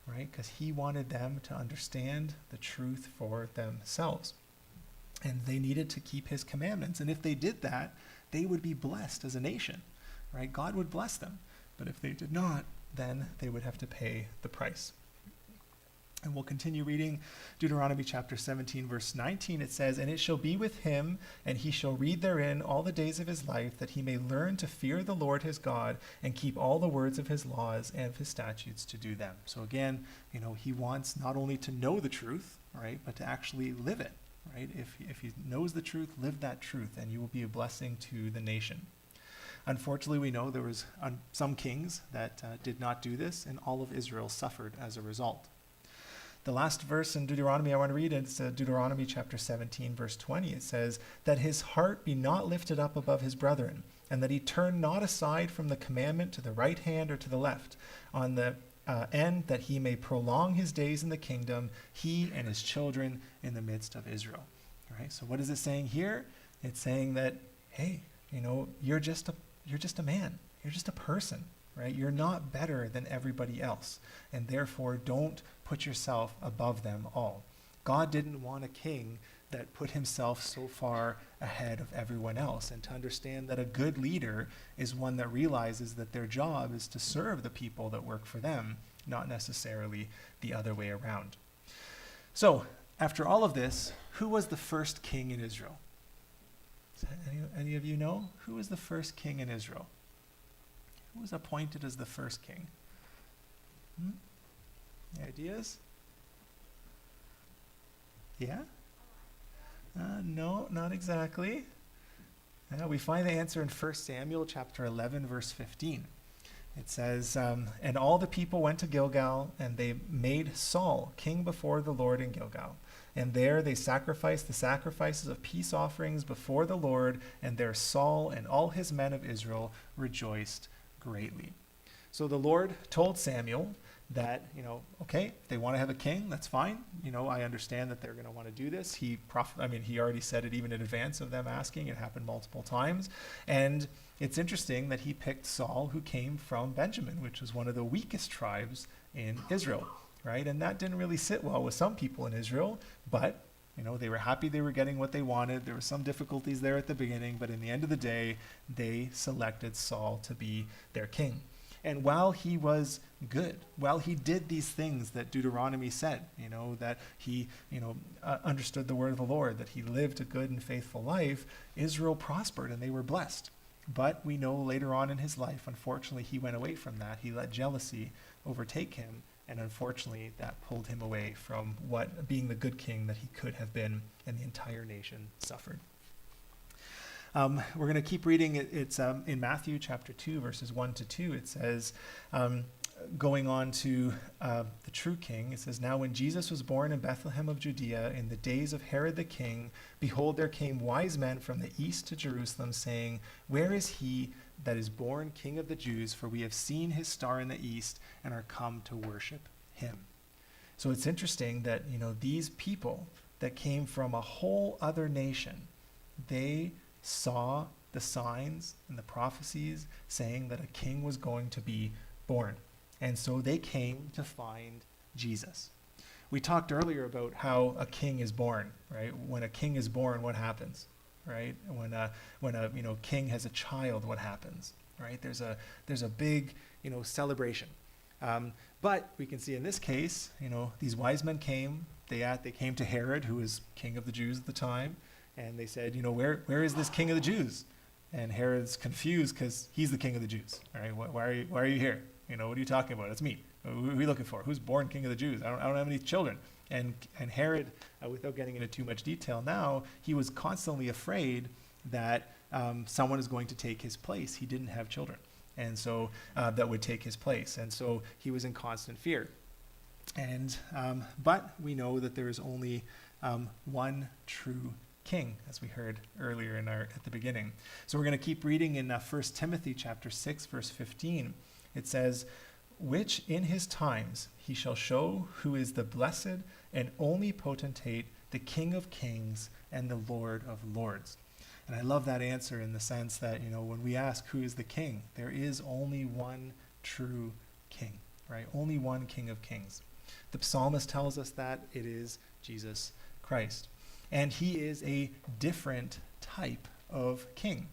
D: Right? Because he wanted them to understand the truth for themselves. And they needed to keep his commandments. And if they did that, they would be blessed as a nation, right? God would bless them. But if they did not, then they would have to pay the price. And we'll continue reading Deuteronomy chapter 17, verse 19. It says, "And it shall be with him, and he shall read therein all the days of his life, that he may learn to fear the Lord his God, and keep all the words of his laws and of his statutes to do them." So again, he wants not only to know the truth, right, but to actually live it, right? If he knows the truth, live that truth, and you will be a blessing to the nation. Unfortunately, we know there was some kings that did not do this, and all of Israel suffered as a result. The last verse in Deuteronomy I want to read, it's Deuteronomy chapter 17, verse 20. It says, "That his heart be not lifted up above his brethren, and that he turn not aside from the commandment to the right hand or to the left, on the end that he may prolong his days in the kingdom, he and his children in the midst of Israel." All right, so what is it saying here? It's saying that, hey, you're just a man. You're just a person. Right? You're not better than everybody else, and therefore don't put yourself above them all. God didn't want a king that put himself so far ahead of everyone else, and to understand that a good leader is one that realizes that their job is to serve the people that work for them, not necessarily the other way around. So, after all of this, who was the first king in Israel? Any of you know? Who was the first king in Israel? Who was appointed as the first king? Any ideas? Yeah? No, not exactly. We find the answer in 1 Samuel chapter 11, verse 15. It says, "And all the people went to Gilgal, and they made Saul king before the Lord in Gilgal. And there they sacrificed the sacrifices of peace offerings before the Lord, and there Saul and all his men of Israel rejoiced greatly." So the Lord told Samuel that, okay, they want to have a king, that's fine. I understand that they're going to want to do this. He already said it even in advance of them asking. It happened multiple times. And it's interesting that he picked Saul, who came from Benjamin, which was one of the weakest tribes in Israel, right? And that didn't really sit well with some people in Israel, but they were happy they were getting what they wanted. There were some difficulties there at the beginning, but in the end of the day, they selected Saul to be their king. And while he was good, while he did these things that Deuteronomy said, that he, understood the word of the Lord, that he lived a good and faithful life, Israel prospered and they were blessed. But we know later on in his life, unfortunately, he went away from that. He let jealousy overtake him, And unfortunately, that pulled him away from what being the good king that he could have been, and the entire nation suffered. We're going to keep reading. It's in Matthew chapter 2, verses 1 to 2. It says, going on to the true king, it says, "Now when Jesus was born in Bethlehem of Judea in the days of Herod the king, behold, there came wise men from the east to Jerusalem, saying, Where is he that is born King of the Jews? For we have seen his star in the east and are come to worship him." So it's interesting that, these people that came from a whole other nation, they saw the signs and the prophecies saying that a king was going to be born. And so they came to find Jesus. We talked earlier about how a king is born, right? When a king is born, what happens, right? When a king has a child, what happens, right? There's a big, celebration. But we can see in this case, these wise men came. They came to Herod, who was king of the Jews at the time, and they said, where is this king of the Jews? And Herod's confused because he's the king of the Jews. All right, why are you here? What are you talking about? It's me. Who are we looking for? Who's born king of the Jews? I don't have any children. And Herod, without getting into too much detail now, he was constantly afraid that someone is going to take his place. He didn't have children, and so that would take his place. And so he was in constant fear. And but we know that there is only one true king, as we heard earlier at the beginning. So we're going to keep reading in 1 Timothy chapter 6, verse 15. It says, "Which in his times he shall show who is the blessed and only potentate, the King of kings and the Lord of lords." And I love that answer in the sense that, when we ask who is the king, there is only one true king, right? Only one King of kings. The psalmist tells us that it is Jesus Christ. And he is a different type of king.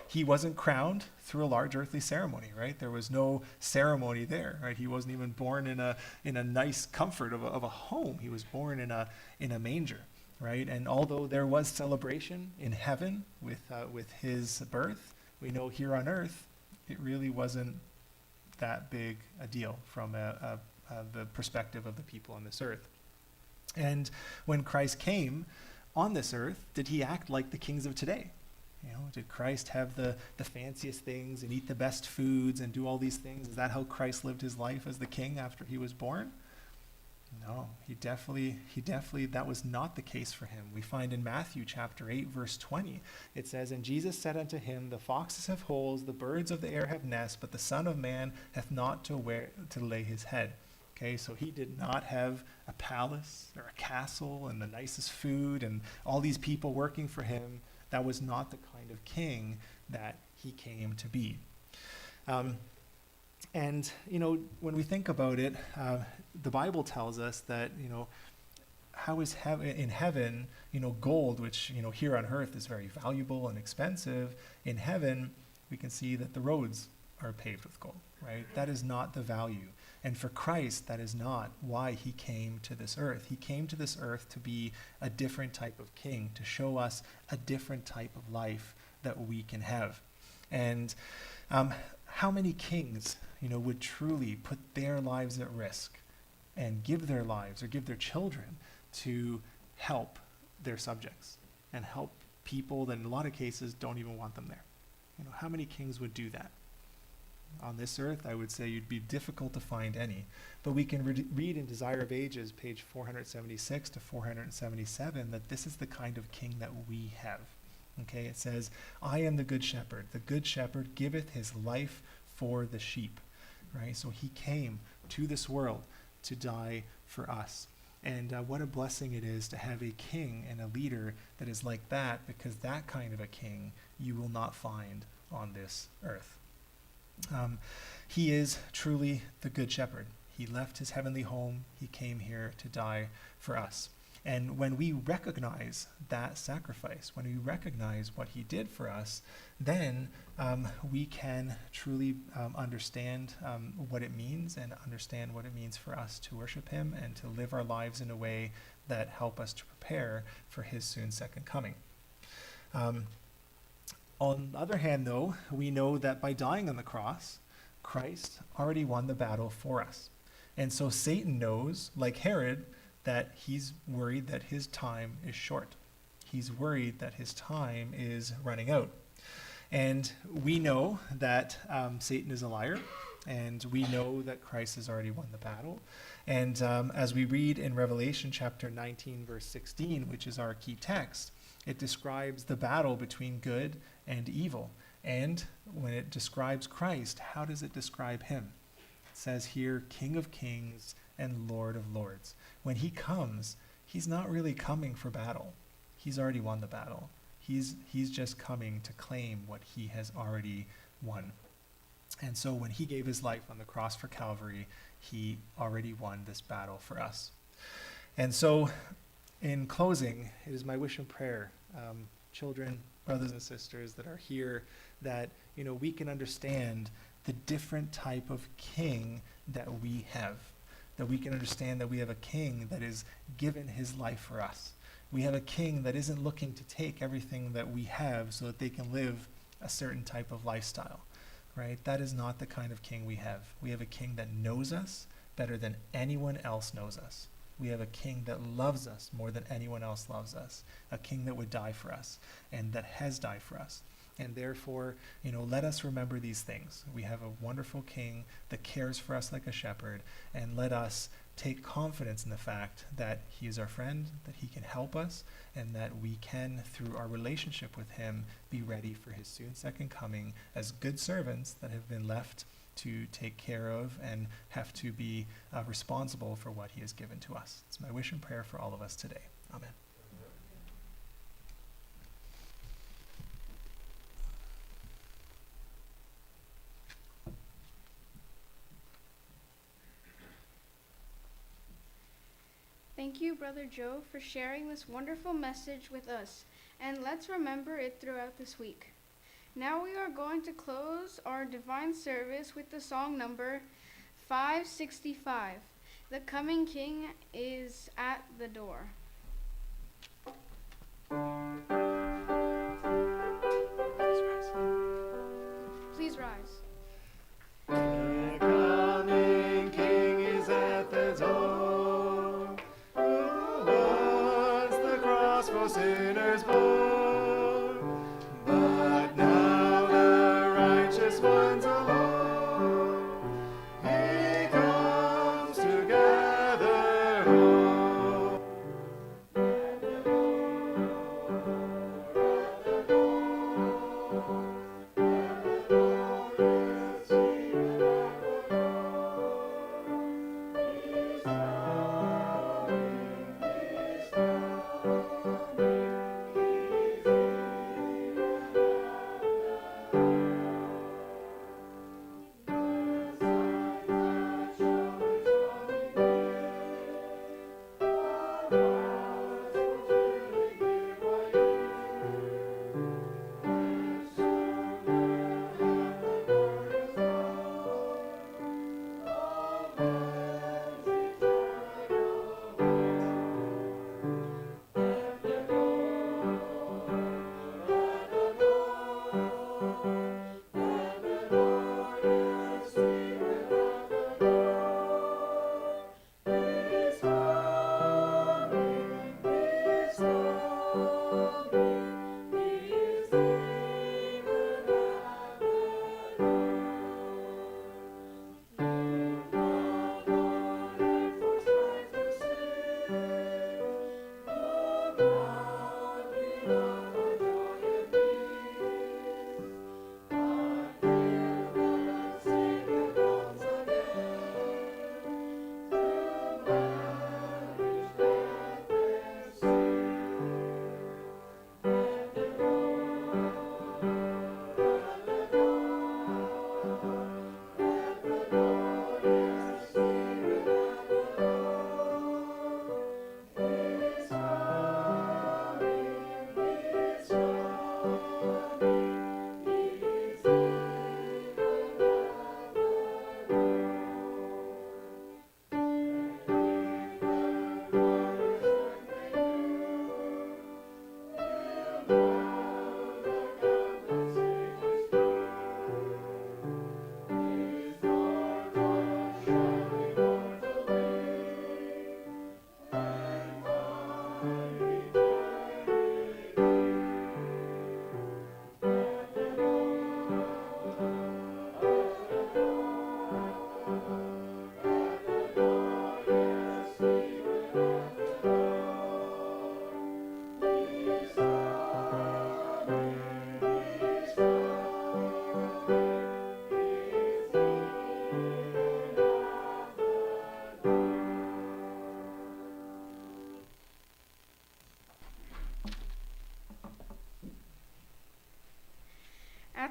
D: He wasn't crowned through a large earthly ceremony, right? There was no ceremony there, right? He wasn't even born in a nice comfort of a home. He was born in a manger, right? And although there was celebration in heaven with his birth, we know here on earth it really wasn't that big a deal from the perspective of the people on this earth. And when Christ came on this earth, did he act like the kings of today? Did Christ have the fanciest things and eat the best foods and do all these things? Is that how Christ lived his life as the king after he was born? No, he definitely, that was not the case for him. We find in Matthew chapter 8, verse 20, it says, "And Jesus said unto him, The foxes have holes, the birds of the air have nests, but the Son of Man hath not to lay his head." Okay, so he did not have a palace or a castle and the nicest food and all these people working for him. That was not the kind of king that he came to be. And when we think about it, the Bible tells us that, how is in heaven, gold, which, here on earth is very valuable and expensive. In heaven, we can see that the roads are paved with gold, right? That is not the value. And for Christ, that is not why he came to this earth. He came to this earth to be a different type of king, to show us a different type of life that we can have. And how many kings, would truly put their lives at risk and give their lives or give their children to help their subjects and help people that in a lot of cases don't even want them there? How many kings would do that? On this earth, I would say you'd be difficult to find any. But we can read in Desire of Ages, page 476 to 477, that this is the kind of king that we have. Okay, it says, "I am the good shepherd. The good shepherd giveth his life for the sheep." Right? So he came to this world to die for us. And what a blessing it is to have a king and a leader that is like that, because that kind of a king you will not find on this earth. He is truly the good shepherd. He left his heavenly home. He came here to die for us. And when we recognize that sacrifice, when we recognize what he did for us, then we can truly understand what it means and understand what it means for us to worship him and to live our lives in a way that help us to prepare for his soon second coming. On the other hand, though, we know that by dying on the cross, Christ already won the battle for us. And so Satan knows, like Herod, that he's worried that his time is short. He's worried that his time is running out. And we know that Satan is a liar, and we know that Christ has already won the battle. And as we read in Revelation chapter 19, verse 16, which is our key text, it describes the battle between good and evil. And when it describes Christ, how does it describe him? It says here, King of Kings and Lord of Lords. When he comes, he's not really coming for battle. He's already won the battle. He's just coming to claim what he has already won. And so when he gave his life on the cross for Calvary, he already won this battle for us. And so in closing, it is my wish and prayer, children, brothers and sisters that are here, that we can understand the different type of king that we have. That we can understand that we have a king that is given his life for us. We have a king that isn't looking to take everything that we have so that they can live a certain type of lifestyle, right? That is not the kind of king we have. We have a king that knows us better than anyone else knows us. We have a king that loves us more than anyone else loves us. A king that would die for us and that has died for us. And therefore, let us remember these things. We have a wonderful king that cares for us like a shepherd, and let us take confidence in the fact that he is our friend, that he can help us, and that we can, through our relationship with him, be ready for his soon second coming as good servants that have been left to take care of and have to be responsible for what he has given to us. It's my wish and prayer for all of us today. Amen.
E: Thank you, Brother Joe, for sharing this wonderful message with us, and let's remember it throughout this week. Now we are going to close our divine service with the song number 565. The coming King is at the door. Please rise.
D: The coming King is at the door, who was the cross for sinners born. But now the righteous ones alone, he comes to gather home.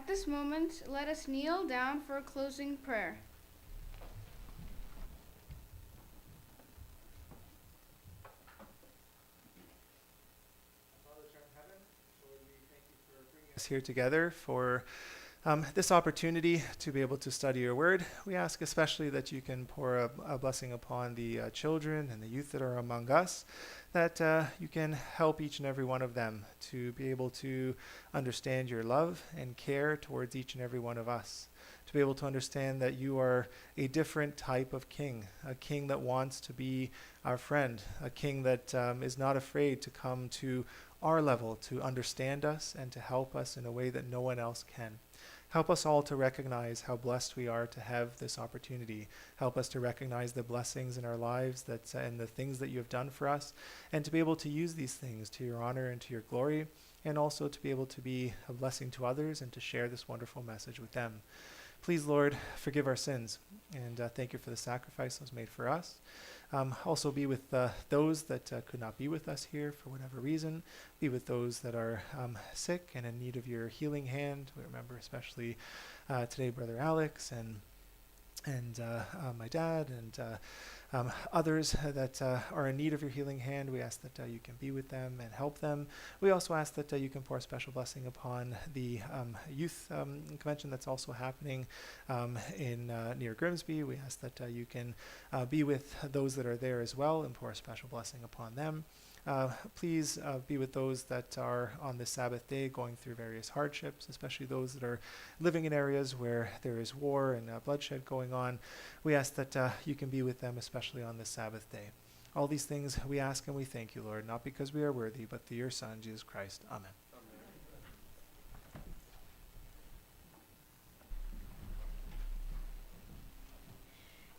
E: At this moment, let us kneel down for a closing prayer.
D: Father in heaven, Lord, we thank you for bringing us here together for this opportunity to be able to study your word. We ask especially that you can pour a blessing upon the children and the youth that are among us, that you can help each and every one of them to be able to understand your love and care towards each and every one of us, to be able to understand that you are a different type of king, a king that wants to be our friend, a king that is not afraid to come to our level to understand us and to help us in a way that no one else can. Help us all to recognize how blessed we are to have this opportunity. Help us to recognize the blessings in our lives and the things that you have done for us, and to be able to use these things to your honor and to your glory, and also to be able to be a blessing to others and to share this wonderful message with them. Please, Lord, forgive our sins, and thank you for the sacrifice that was made for us. Also be with those that could not be with us here for whatever reason. Be with those that are sick and in need of your healing hand. We remember especially today Brother Alex and my dad and others that are in need of your healing hand. We ask that you can be with them and help them. We also ask that you can pour a special blessing upon the youth convention that's also happening in near Grimsby. We ask that you can be with those that are there as well and pour a special blessing upon them. Please be with those that are on this Sabbath day going through various hardships, especially those that are living in areas where there is war and bloodshed going on. We ask that you can be with them, especially on this Sabbath day. All these things we ask and we thank you, Lord, not because we are worthy, but through your Son, Jesus Christ. Amen.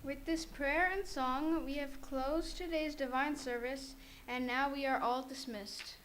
E: With this prayer and song, we have closed today's divine service, and now we are all dismissed.